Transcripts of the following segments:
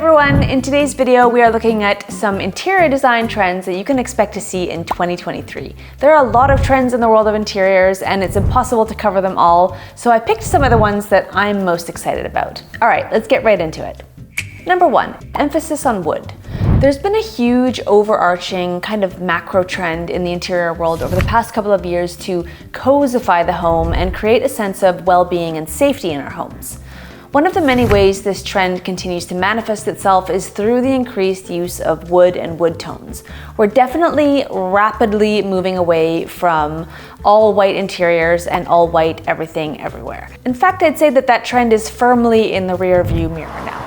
everyone, in today's video we are looking at some interior design trends that you can expect to see in 2023. There are a lot of trends in the world of interiors and it's impossible to cover them all, so I picked some of the ones that I'm most excited about. Alright, let's get right into it. Number 1, emphasis on wood. There's been a huge overarching kind of macro trend in the interior world over the past couple of years to cozyfy the home and create a sense of well-being and safety in our homes. One of the many ways this trend continues to manifest itself is through the increased use of wood and wood tones. We're definitely rapidly moving away from all white interiors and all white everything everywhere. In fact, I'd say that trend is firmly in the rear view mirror now.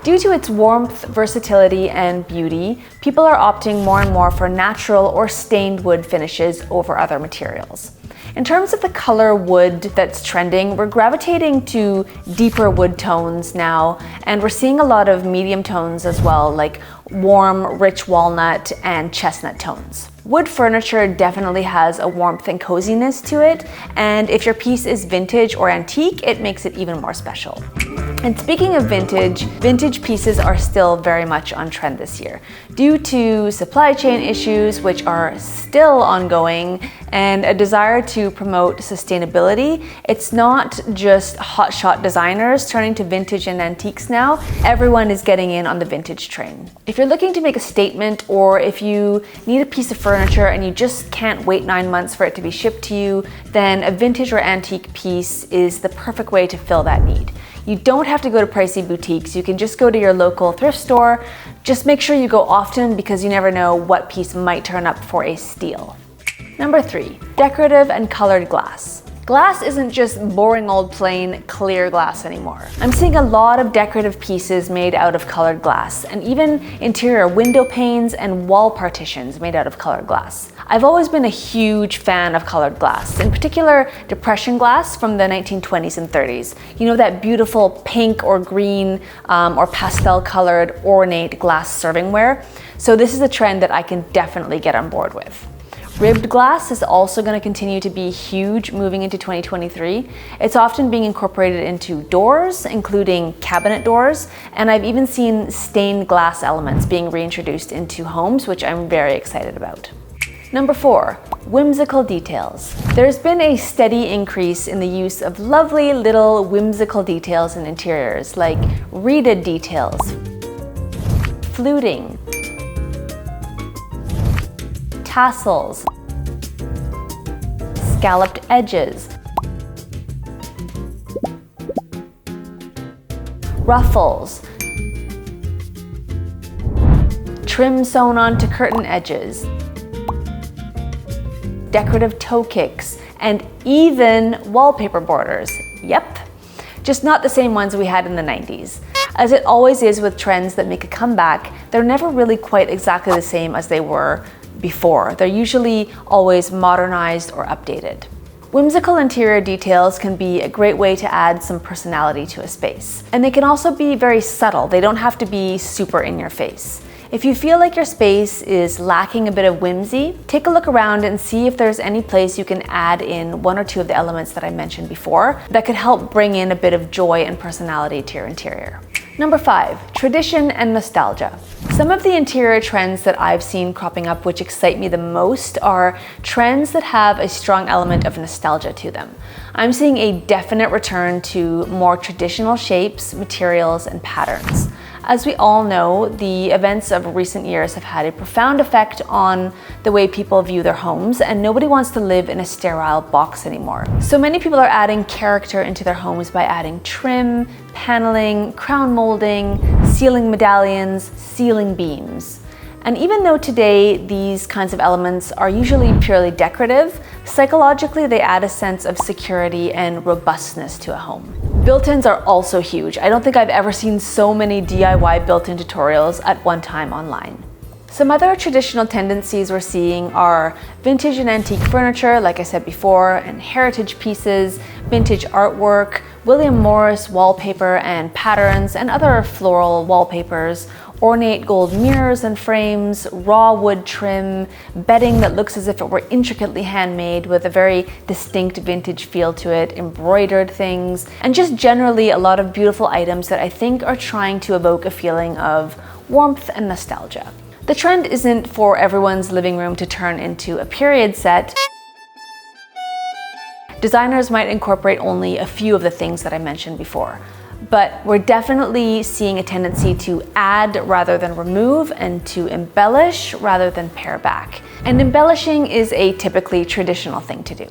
Due to its warmth, versatility, and beauty, people are opting more and more for natural or stained wood finishes over other materials. In terms of the color wood that's trending, we're gravitating to deeper wood tones now, and we're seeing a lot of medium tones as well, like warm, rich walnut and chestnut tones. Wood furniture definitely has a warmth and coziness to it, and if your piece is vintage or antique, it makes it even more special. And speaking of vintage pieces are still very much on trend this year. Due to supply chain issues, which are still ongoing, and a desire to promote sustainability, it's not just hotshot designers turning to vintage and antiques now. Everyone is getting in on the vintage train. If you're looking to make a statement, or if you need a piece of furniture and you just can't wait 9 months for it to be shipped to you, then a vintage or antique piece is the perfect way to fill that need. You don't have to go to pricey boutiques, you can just go to your local thrift store. Just make sure you go often because you never know what piece might turn up for a steal. Number 3, decorative and colored glass. Glass isn't just boring old plain clear glass anymore. I'm seeing a lot of decorative pieces made out of colored glass, and even interior window panes and wall partitions made out of colored glass. I've always been a huge fan of colored glass, in particular depression glass from the 1920s and 30s. You know, that beautiful pink or green or pastel colored ornate glass servingware. So this is a trend that I can definitely get on board with. Ribbed glass is also going to continue to be huge moving into 2023. It's often being incorporated into doors, including cabinet doors, and I've even seen stained glass elements being reintroduced into homes, which I'm very excited about. Number 4, whimsical details. There's been a steady increase in the use of lovely little whimsical details in interiors, like reeded details, fluting, tassels, scalloped edges, ruffles, trim sewn onto curtain edges, decorative toe kicks, and even wallpaper borders. Yep, just not the same ones we had in the 90s. As it always is with trends that make a comeback, they're never really quite exactly the same as they were before. They're usually always modernized or updated. Whimsical interior details can be a great way to add some personality to a space. And they can also be very subtle. They don't have to be super in your face. If you feel like your space is lacking a bit of whimsy, take a look around and see if there's any place you can add in one or two of the elements that I mentioned before that could help bring in a bit of joy and personality to your interior. Number 5, tradition and nostalgia. Some of the interior trends that I've seen cropping up which excite me the most are trends that have a strong element of nostalgia to them. I'm seeing a definite return to more traditional shapes, materials, and patterns. As we all know, the events of recent years have had a profound effect on the way people view their homes, and nobody wants to live in a sterile box anymore. So many people are adding character into their homes by adding trim, paneling, crown molding, ceiling medallions, ceiling beams. And even though today these kinds of elements are usually purely decorative, psychologically they add a sense of security and robustness to a home. Built-ins are also huge. I don't think I've ever seen so many DIY built-in tutorials at one time online. Some other traditional tendencies we're seeing are vintage and antique furniture, like I said before, and heritage pieces, vintage artwork, William Morris wallpaper and patterns, and other floral wallpapers, ornate gold mirrors and frames, raw wood trim, bedding that looks as if it were intricately handmade with a very distinct vintage feel to it, embroidered things, and just generally a lot of beautiful items that I think are trying to evoke a feeling of warmth and nostalgia. The trend isn't for everyone's living room to turn into a period set. Designers might incorporate only a few of the things that I mentioned before, but we're definitely seeing a tendency to add rather than remove and to embellish rather than pare back. And embellishing is a typically traditional thing to do.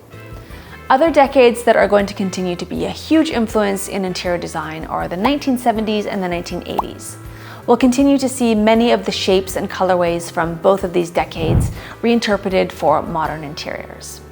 Other decades that are going to continue to be a huge influence in interior design are the 1970s and the 1980s. We'll continue to see many of the shapes and colorways from both of these decades reinterpreted for modern interiors.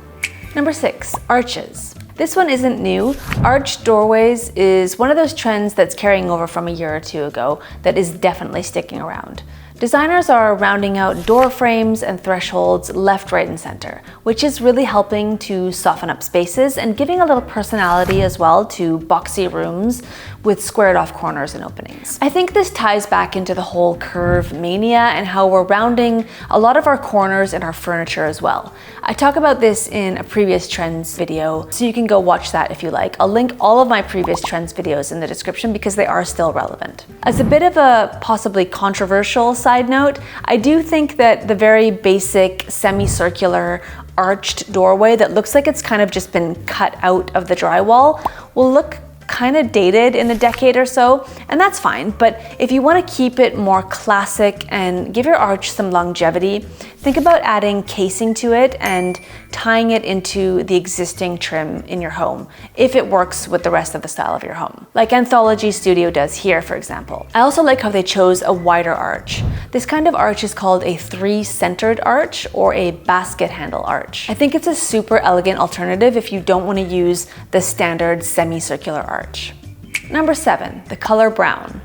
Number 6, arches. This one isn't new. Arched doorways is one of those trends that's carrying over from a year or two ago that is definitely sticking around. Designers are rounding out door frames and thresholds left, right, and center, which is really helping to soften up spaces and giving a little personality as well to boxy rooms with squared off corners and openings. I think this ties back into the whole curve mania and how we're rounding a lot of our corners in our furniture as well. I talk about this in a previous trends video, so you can go watch that if you like. I'll link all of my previous trends videos in the description because they are still relevant. As a bit of a possibly controversial side note, I do think that the very basic semicircular arched doorway that looks like it's kind of just been cut out of the drywall will look kind of dated in a decade or so, and that's fine. But if you want to keep it more classic and give your arch some longevity, think about adding casing to it and tying it into the existing trim in your home, if it works with the rest of the style of your home, like Anthology Studio does here, for example. I also like how they chose a wider arch. This kind of arch is called a 3-centered arch or a basket handle arch. I think it's a super elegant alternative if you don't want to use the standard semicircular arch. Number 7, the color brown.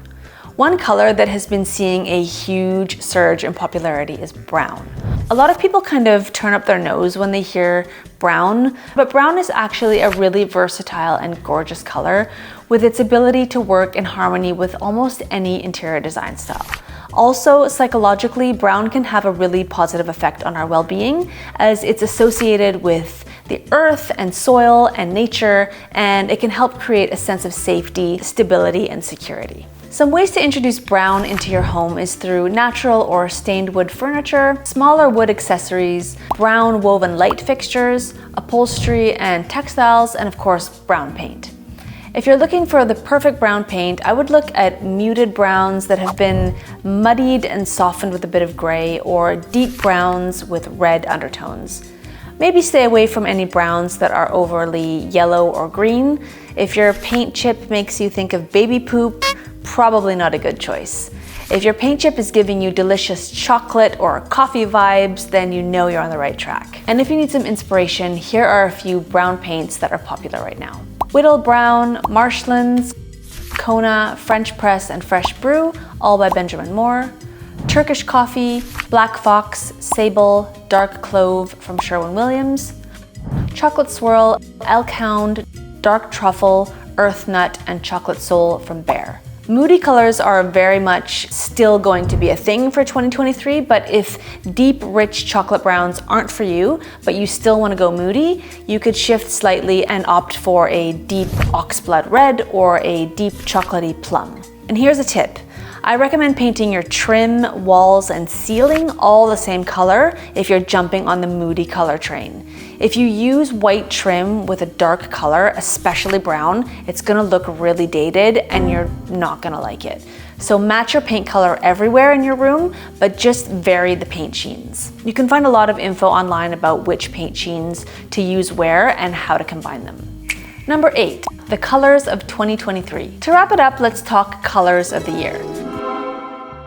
One color that has been seeing a huge surge in popularity is brown. A lot of people kind of turn up their nose when they hear brown, but brown is actually a really versatile and gorgeous color with its ability to work in harmony with almost any interior design style. Also, psychologically, brown can have a really positive effect on our well-being as it's associated with the earth and soil and nature, and it can help create a sense of safety, stability, and security. Some ways to introduce brown into your home is through natural or stained wood furniture, smaller wood accessories, brown woven light fixtures, upholstery and textiles, and of course, brown paint. If you're looking for the perfect brown paint, I would look at muted browns that have been muddied and softened with a bit of gray, or deep browns with red undertones. Maybe stay away from any browns that are overly yellow or green. If your paint chip makes you think of baby poop, probably not a good choice. If your paint chip is giving you delicious chocolate or coffee vibes, then you know you're on the right track. And if you need some inspiration, here are a few brown paints that are popular right now. Whittle Brown, Marshlands, Kona, French Press, and Fresh Brew, all by Benjamin Moore. Turkish Coffee, Black Fox, Sable, Dark Clove from Sherwin-Williams. Chocolate Swirl, Elk Hound, Dark Truffle, Earth Nut, and Chocolate Soul from Bear. Moody colors are very much still going to be a thing for 2023, but if deep, rich chocolate browns aren't for you, but you still want to go moody, you could shift slightly and opt for a deep oxblood red or a deep chocolatey plum. And here's a tip. I recommend painting your trim, walls, and ceiling all the same color if you're jumping on the moody color train. If you use white trim with a dark color, especially brown, it's gonna look really dated and you're not gonna like it. So match your paint color everywhere in your room, but just vary the paint sheens. You can find a lot of info online about which paint sheens to use where and how to combine them. Number 8, the colors of 2023. To wrap it up, let's talk colors of the year.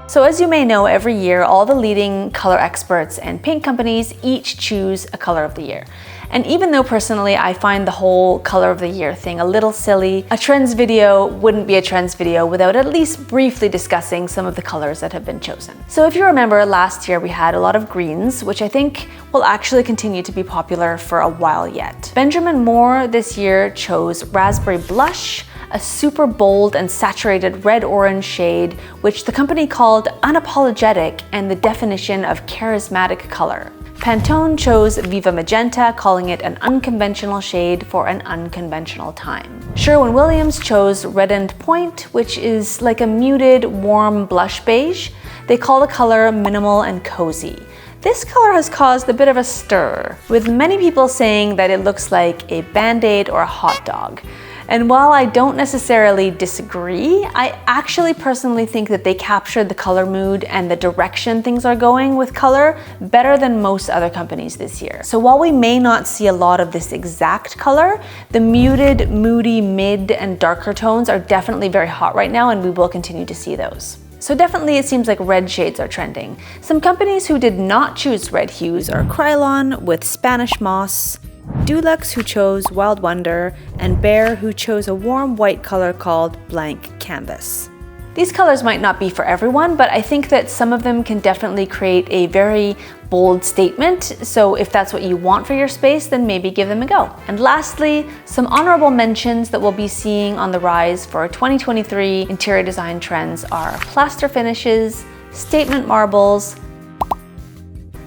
So as you may know, every year, all the leading color experts and paint companies each choose a color of the year. And even though personally I find the whole color of the year thing a little silly, a trends video wouldn't be a trends video without at least briefly discussing some of the colors that have been chosen. So if you remember, last year we had a lot of greens, which I think will actually continue to be popular for a while yet. Benjamin Moore this year chose raspberry blush, a super bold and saturated red-orange shade, which the company called unapologetic and the definition of charismatic color. Pantone chose Viva Magenta, calling it an unconventional shade for an unconventional time. Sherwin-Williams chose Reddened Point, which is like a muted, warm blush beige. They call the color minimal and cozy. This color has caused a bit of a stir, with many people saying that it looks like a Band-Aid or a hot dog. And while I don't necessarily disagree, I actually personally think that they captured the color mood and the direction things are going with color better than most other companies this year. So while we may not see a lot of this exact color, the muted, moody, mid, and darker tones are definitely very hot right now, and we will continue to see those. So definitely it seems like red shades are trending. Some companies who did not choose red hues are Krylon with Spanish Moss, Dulux who chose Wild Wonder, and Behr who chose a warm white color called Blank Canvas. These colors might not be for everyone, but I think that some of them can definitely create a very bold statement. So if that's what you want for your space, then maybe give them a go. And lastly, some honorable mentions that we'll be seeing on the rise for 2023 interior design trends are plaster finishes, statement marbles,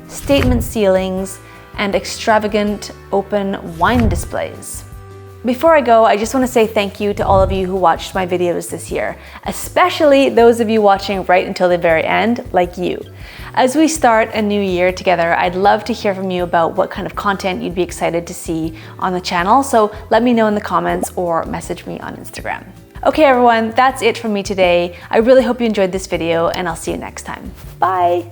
statement ceilings, and extravagant open wine displays. Before I go, I just want to say thank you to all of you who watched my videos this year, especially those of you watching right until the very end, like you. As we start a new year together, I'd love to hear from you about what kind of content you'd be excited to see on the channel, so let me know in the comments or message me on Instagram. Okay everyone, that's it from me today. I really hope you enjoyed this video, and I'll see you next time. Bye!